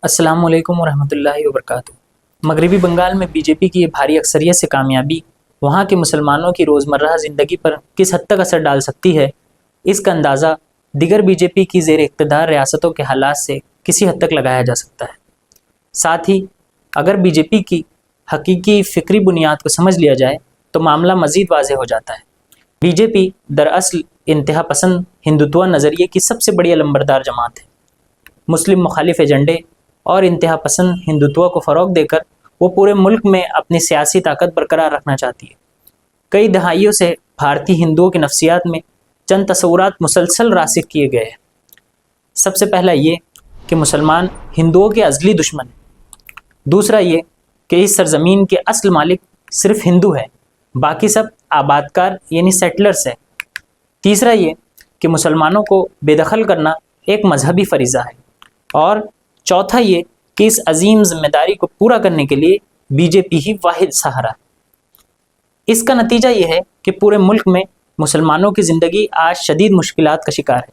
السلام علیکم ورحمۃ اللہ وبرکاتہ۔ مغربی بنگال میں بی جے پی کی یہ بھاری اکثریت سے کامیابی وہاں کے مسلمانوں کی روزمرہ زندگی پر کس حد تک اثر ڈال سکتی ہے، اس کا اندازہ دیگر بی جے پی کی زیر اقتدار ریاستوں کے حالات سے کسی حد تک لگایا جا سکتا ہے۔ ساتھ ہی اگر بی جے پی کی حقیقی فکری بنیاد کو سمجھ لیا جائے تو معاملہ مزید واضح ہو جاتا ہے۔ بی جے پی دراصل انتہا پسند ہندوتوا نظریے کی سب سے بڑی علمبردار جماعت ہے۔ مسلم مخالف ایجنڈے اور انتہا پسند ہندوتوا کو فروغ دے کر وہ پورے ملک میں اپنی سیاسی طاقت برقرار رکھنا چاہتی ہے۔ کئی دہائیوں سے بھارتی ہندوؤں کی نفسیات میں چند تصورات مسلسل راسخ کیے گئے ہیں۔ سب سے پہلا یہ کہ مسلمان ہندوؤں کے ازلی دشمن ہیں۔ دوسرا یہ کہ اس سرزمین کے اصل مالک صرف ہندو ہیں، باقی سب آباد کار یعنی سیٹلرز ہیں۔ تیسرا یہ کہ مسلمانوں کو بے دخل کرنا ایک مذہبی فریضہ ہے۔ اور چوتھا یہ کہ اس عظیم ذمہ داری کو پورا کرنے کے لیے بی جے پی ہی واحد سہارا ہے۔ اس کا نتیجہ یہ ہے کہ پورے ملک میں مسلمانوں کی زندگی آج شدید مشکلات کا شکار ہے۔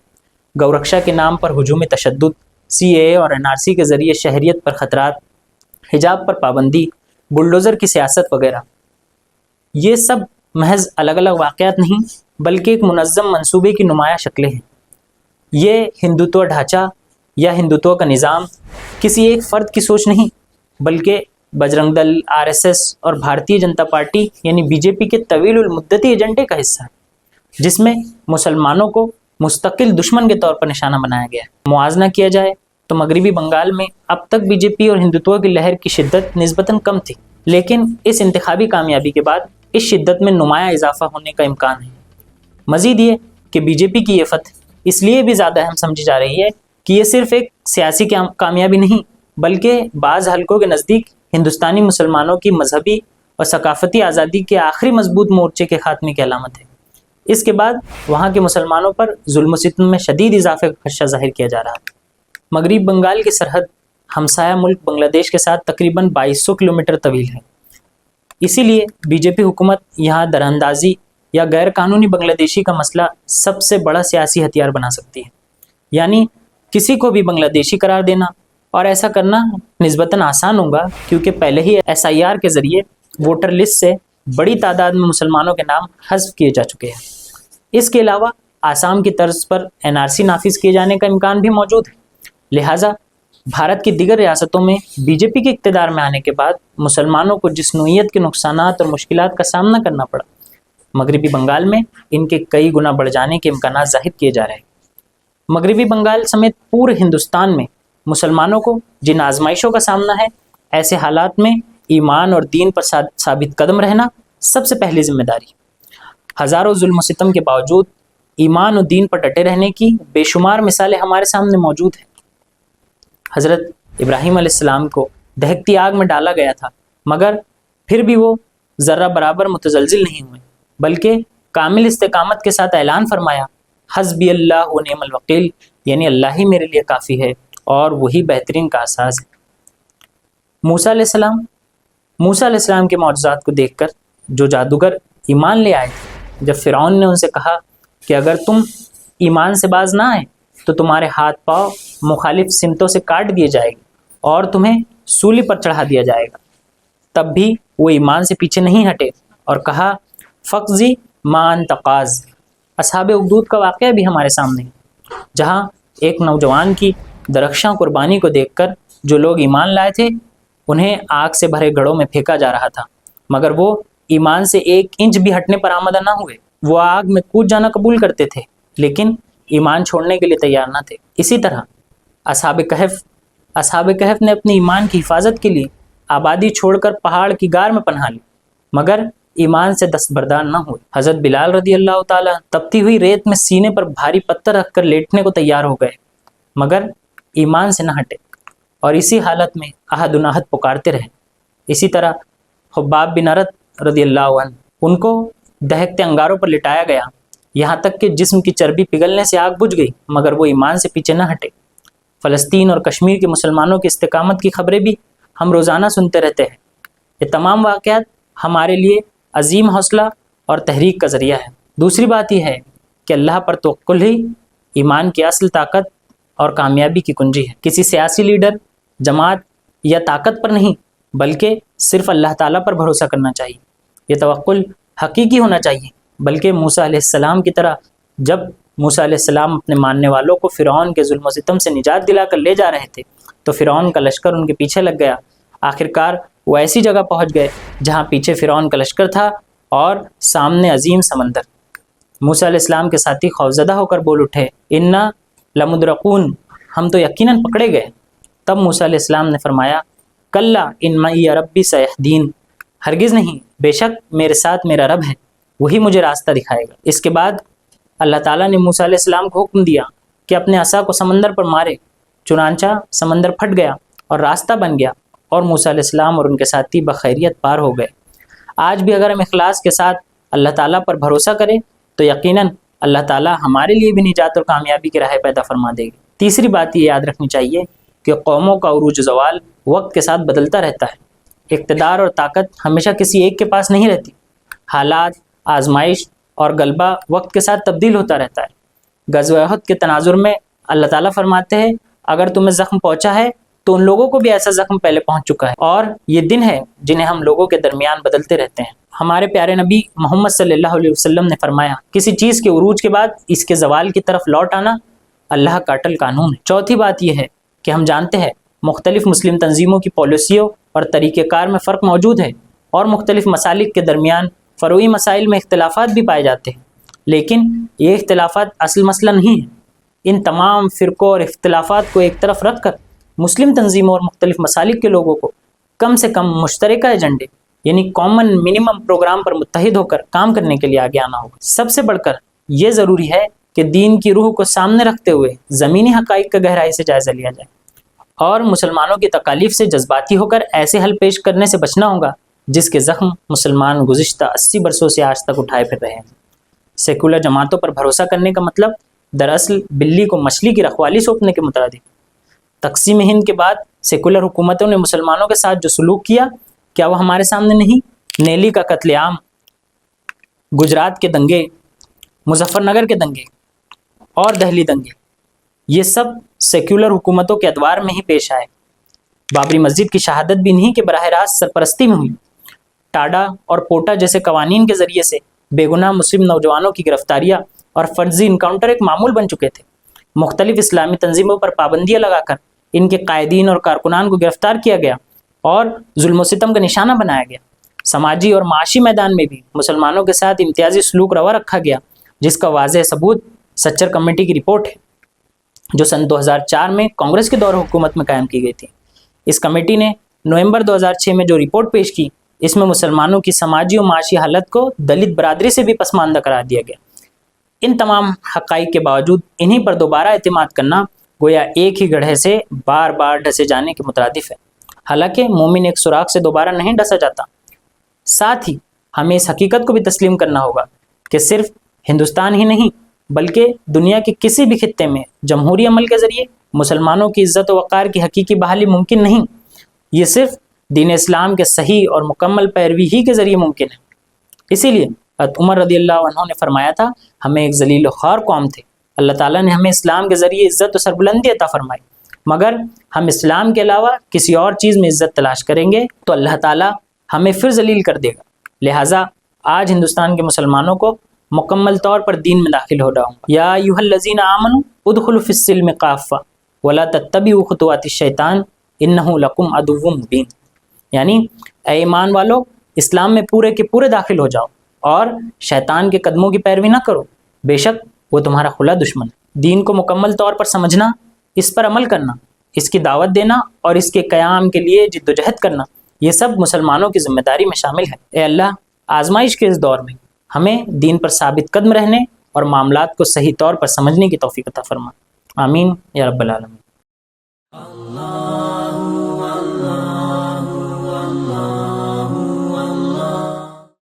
گورکشا کے نام پر ہجوم تشدد، سی اے اے اور این آر سی کے ذریعے شہریت پر خطرات، حجاب پر پابندی، بلڈوزر کی سیاست وغیرہ، یہ سب محض الگ الگ واقعات نہیں بلکہ ایک منظم منصوبے کی نمایاں شکلیں ہیں۔ یہ ہندوتوا ڈھانچہ یا ہندوتوا کا نظام کسی ایک فرد کی سوچ نہیں بلکہ بجرنگ دل، آر ایس ایس اور بھارتیہ جنتا پارٹی یعنی بی جے پی کے طویل المدتی ایجنڈے کا حصہ ہے، جس میں مسلمانوں کو مستقل دشمن کے طور پر نشانہ بنایا گیا ہے۔ موازنہ کیا جائے تو مغربی بنگال میں اب تک بی جے پی اور ہندوتوا کی لہر کی شدت نسبتاً کم تھی، لیکن اس انتخابی کامیابی کے بعد اس شدت میں نمایاں اضافہ ہونے کا امکان ہے۔ مزید یہ کہ بی جے پی کی یہ فتح اس لیے بھی زیادہ اہم سمجھی جا رہی ہے کہ یہ صرف ایک سیاسی کامیابی نہیں بلکہ بعض حلقوں کے نزدیک ہندوستانی مسلمانوں کی مذہبی اور ثقافتی آزادی کے آخری مضبوط مورچے کے خاتمے کی علامت ہے۔ اس کے بعد وہاں کے مسلمانوں پر ظلم و ستم میں شدید اضافے کا خدشہ ظاہر کیا جا رہا ہے۔ مغرب بنگال کی سرحد ہمسایہ ملک بنگلہ دیش کے ساتھ تقریباً 2200 کلومیٹر طویل ہے۔ اسی لیے بی جے پی حکومت یہاں دراندازی یا غیر قانونی بنگلہ دیشی کا مسئلہ سب سے بڑا سیاسی ہتھیار بنا سکتی ہے۔ یعنی کسی کو بھی بنگلہ دیشی قرار دینا، اور ایسا کرنا نسبتاً آسان ہوگا کیونکہ پہلے ہی ایس آئی آر کے ذریعے ووٹر لسٹ سے بڑی تعداد میں مسلمانوں کے نام حذف کیے جا چکے ہیں۔ اس کے علاوہ آسام کی طرز پر این آر سی نافذ کیے جانے کا امکان بھی موجود ہے۔ لہٰذا بھارت کی دیگر ریاستوں میں بی جے پی کے اقتدار میں آنے کے بعد مسلمانوں کو جس نوعیت کے نقصانات اور مشکلات کا سامنا کرنا پڑا، مغربی بنگال میں ان کے کئی گنا بڑھ جانے کے امکانات ظاہر کیے جا رہے ہیں۔ مغربی بنگال سمیت پورے ہندوستان میں مسلمانوں کو جن آزمائشوں کا سامنا ہے، ایسے حالات میں ایمان اور دین پر ثابت قدم رہنا سب سے پہلی ذمہ داری۔ ہزاروں ظلم و ستم کے باوجود ایمان اور دین پر ڈٹے رہنے کی بے شمار مثالیں ہمارے سامنے موجود ہیں۔ حضرت ابراہیم علیہ السلام کو دہکتی آگ میں ڈالا گیا تھا، مگر پھر بھی وہ ذرہ برابر متزلزل نہیں ہوئے بلکہ کامل استقامت کے ساتھ اعلان فرمایا، حسبی اللہ و نعم الوکیل، یعنی اللہ ہی میرے لیے کافی ہے اور وہی بہترین کا اساس ہے۔ موسیٰ علیہ السلام کے معجزات کو دیکھ کر جو جادوگر ایمان لے آئے تھے، جب فرعون نے ان سے کہا کہ اگر تم ایمان سے باز نہ آئے تو تمہارے ہاتھ پاؤں مخالف سمتوں سے کاٹ دیے جائے گے اور تمہیں سولی پر چڑھا دیا جائے گا، تب بھی وہ ایمان سے پیچھے نہیں ہٹے اور کہا فقضی ما انت قاض۔ اصحاب اخدود کا واقعہ بھی ہمارے سامنے ہے، جہاں ایک نوجوان کی درخشاں قربانی کو دیکھ کر جو لوگ ایمان لائے تھے انہیں آگ سے بھرے گڑھوں میں پھینکا جا رہا تھا، مگر وہ ایمان سے 1 انچ بھی ہٹنے پر آمادہ نہ ہوئے۔ وہ آگ میں کود جانا قبول کرتے تھے لیکن ایمان چھوڑنے کے لیے تیار نہ تھے۔ اسی طرح اصحاب کہف نے اپنی ایمان کی حفاظت کے لیے آبادی چھوڑ کر پہاڑ کی غار میں پناہ لی، مگر ایمان سے دستبردار نہ ہوئے۔ حضرت بلال رضی اللہ تعالیٰ تپتی ہوئی ریت میں سینے پر بھاری پتھر رکھ کر لیٹنے کو تیار ہو گئے، مگر ایمان سے نہ ہٹے اور اسی حالت میں احد احد پکارتے رہے۔ اسی طرح خباب بن ارت رضی اللہ عنہ، ان کو دہکتے انگاروں پر لٹایا گیا، یہاں تک کہ جسم کی چربی پگھلنے سے آگ بجھ گئی، مگر وہ ایمان سے پیچھے نہ ہٹے۔ فلسطین اور کشمیر کے مسلمانوں کی استقامت کی خبریں بھی ہم روزانہ سنتے رہتے ہیں۔ یہ تمام واقعات ہمارے لیے عظیم حوصلہ اور تحریک کا ذریعہ ہے۔ دوسری بات یہ ہے کہ اللہ پر توکل ہی ایمان کی اصل طاقت اور کامیابی کی کنجی ہے۔ کسی سیاسی لیڈر، جماعت یا طاقت پر نہیں بلکہ صرف اللہ تعالیٰ پر بھروسہ کرنا چاہیے۔ یہ توکل حقیقی ہونا چاہیے، بلکہ موسیٰ علیہ السلام کی طرح جب موسیٰ علیہ السلام اپنے ماننے والوں کو فرعون کے ظلم و ستم سے نجات دلا کر لے جا رہے تھے تو فرعون کا لشکر ان کے پیچھے لگ گیا۔ آخرکار وہ ایسی جگہ پہنچ گئے جہاں پیچھے فرعون کا لشکر تھا اور سامنے عظیم سمندر۔ موسیٰ علیہ السلام کے ساتھی خوفزدہ ہو کر بول اٹھے، انا لمدرکون، ہم تو یقیناً پکڑے گئے۔ تب موسیٰ علیہ السلام نے فرمایا، کلا ان معی ربی سیہدین، ہرگز نہیں، بے شک میرے ساتھ میرا رب ہے، وہی مجھے راستہ دکھائے گا۔ اس کے بعد اللہ تعالیٰ نے موسیٰ علیہ السلام کو حکم دیا کہ اپنے عصا کو سمندر پر مارے، چنانچہ سمندر پھٹ گیا اور راستہ بن گیا اور موسیٰ علیہ السلام اور ان کے ساتھی بخیریت پار ہو گئے۔ آج بھی اگر ہم اخلاص کے ساتھ اللہ تعالیٰ پر بھروسہ کریں تو یقیناً اللہ تعالیٰ ہمارے لیے بھی نجات اور کامیابی کی راہ پیدا فرما دے گی۔ تیسری بات یہ یاد رکھنی چاہیے کہ قوموں کا عروج و زوال وقت کے ساتھ بدلتا رہتا ہے۔ اقتدار اور طاقت ہمیشہ کسی ایک کے پاس نہیں رہتی۔ حالات، آزمائش اور غلبہ وقت کے ساتھ تبدیل ہوتا رہتا ہے۔ غزوہ احد کے تناظر میں اللہ تعالیٰ فرماتے ہیں، اگر تمہیں زخم پہنچا ہے تو ان لوگوں کو بھی ایسا زخم پہلے پہنچ چکا ہے، اور یہ دن ہے جنہیں ہم لوگوں کے درمیان بدلتے رہتے ہیں۔ ہمارے پیارے نبی محمد صلی اللہ علیہ وسلم نے فرمایا، کسی چیز کے عروج کے بعد اس کے زوال کی طرف لوٹ آنا اللہ کا اٹل قانون ہے۔ چوتھی بات یہ ہے کہ ہم جانتے ہیں مختلف مسلم تنظیموں کی پالیسیوں اور طریقہ کار میں فرق موجود ہے اور مختلف مسالک کے درمیان فروعی مسائل میں اختلافات بھی پائے جاتے ہیں، لیکن یہ اختلافات اصل مسئلہ نہیں ہے۔ ان تمام فرقوں اور اختلافات کو ایک طرف رکھ کر مسلم تنظیموں اور مختلف مسالک کے لوگوں کو کم سے کم مشترکہ ایجنڈے یعنی کامن منیمم پروگرام پر متحد ہو کر کام کرنے کے لیے آگے آنا ہوگا۔ سب سے بڑھ کر یہ ضروری ہے کہ دین کی روح کو سامنے رکھتے ہوئے زمینی حقائق کا گہرائی سے جائزہ لیا جائے اور مسلمانوں کی تکالیف سے جذباتی ہو کر ایسے حل پیش کرنے سے بچنا ہوگا جس کے زخم مسلمان گزشتہ 80 برسوں سے آج تک اٹھائے پھر رہے ہیں۔ سیکولر جماعتوں پر بھروسہ کرنے کا مطلب دراصل بلی کو مچھلی کی رکھوالی سونپنے کے مترادف۔ تقسیم ہند کے بعد سیکولر حکومتوں نے مسلمانوں کے ساتھ جو سلوک کیا، کیا وہ ہمارے سامنے نہیں؟ نیلی کا قتل عام، گجرات کے دنگے، مظفر نگر کے دنگے اور دہلی دنگے، یہ سب سیکولر حکومتوں کے ادوار میں ہی پیش آئے۔ بابری مسجد کی شہادت بھی انہی کے براہ راست سرپرستی میں ہوئی۔ ٹاڈا اور پوٹا جیسے قوانین کے ذریعے سے بے گناہ مسلم نوجوانوں کی گرفتاریاں اور فرضی انکاؤنٹر ایک معمول بن چکے تھے۔ مختلف اسلامی تنظیموں پر پابندیاں لگا کر ان کے قائدین اور کارکنان کو گرفتار کیا گیا اور ظلم و ستم کا نشانہ بنایا گیا۔ سماجی اور معاشی میدان میں بھی مسلمانوں کے ساتھ امتیازی سلوک روا رکھا گیا، جس کا واضح ثبوت سچر کمیٹی کی رپورٹ ہے جو سن 2004 میں کانگریس کے دور حکومت میں قائم کی گئی تھی۔ اس کمیٹی نے نومبر 2006 میں جو رپورٹ پیش کی، اس میں مسلمانوں کی سماجی و معاشی حالت کو دلت برادری سے بھی پسماندہ قرار دیا گیا۔ ان تمام حقائق کے باوجود انہی پر دوبارہ اعتماد کرنا گویا ایک ہی گڑھے سے بار بار ڈھسے جانے کے مترادف ہے۔ حالانکہ مومن ایک سوراخ سے دوبارہ نہیں ڈسا جاتا۔ ساتھ ہی ہمیں اس حقیقت کو بھی تسلیم کرنا ہوگا کہ صرف ہندوستان ہی نہیں بلکہ دنیا کے کسی بھی خطے میں جمہوری عمل کے ذریعے مسلمانوں کی عزت و وقار کی حقیقی بحالی ممکن نہیں۔ یہ صرف دین اسلام کے صحیح اور مکمل پیروی ہی کے ذریعے ممکن ہے۔ اسی لیے عمر رضی اللہ عنہ نے فرمایا تھا، ہمیں ایک ذلیل و خوار قوم تھے، اللہ تعالیٰ نے ہمیں اسلام کے ذریعے عزت و سربلندی عطا فرمائی، مگر ہم اسلام کے علاوہ کسی اور چیز میں عزت تلاش کریں گے تو اللہ تعالیٰ ہمیں پھر ذلیل کر دے گا۔ لہٰذا آج ہندوستان کے مسلمانوں کو مکمل طور پر دین میں داخل ہو رہا ہوں۔ یا ایھا الذین آمنوا ادخلوا فی السلم کافہ ولا تتبعوا خطوات الشیطان انہ لکم عدو مبین، یعنی اے ایمان والو، اسلام میں پورے کے پورے داخل ہو جاؤ اور شیطان کے قدموں کی پیروی نہ کرو، بے شک وہ تمہارا کھلا دشمن ہے۔ دین کو مکمل طور پر سمجھنا، اس پر عمل کرنا، اس کی دعوت دینا اور اس کے قیام کے لیے جد و جہد کرنا، یہ سب مسلمانوں کی ذمہ داری میں شامل ہے۔ اے اللہ، آزمائش کے اس دور میں ہمیں دین پر ثابت قدم رہنے اور معاملات کو صحیح طور پر سمجھنے کی توفیق عطا فرما۔ آمین یا رب العالمین۔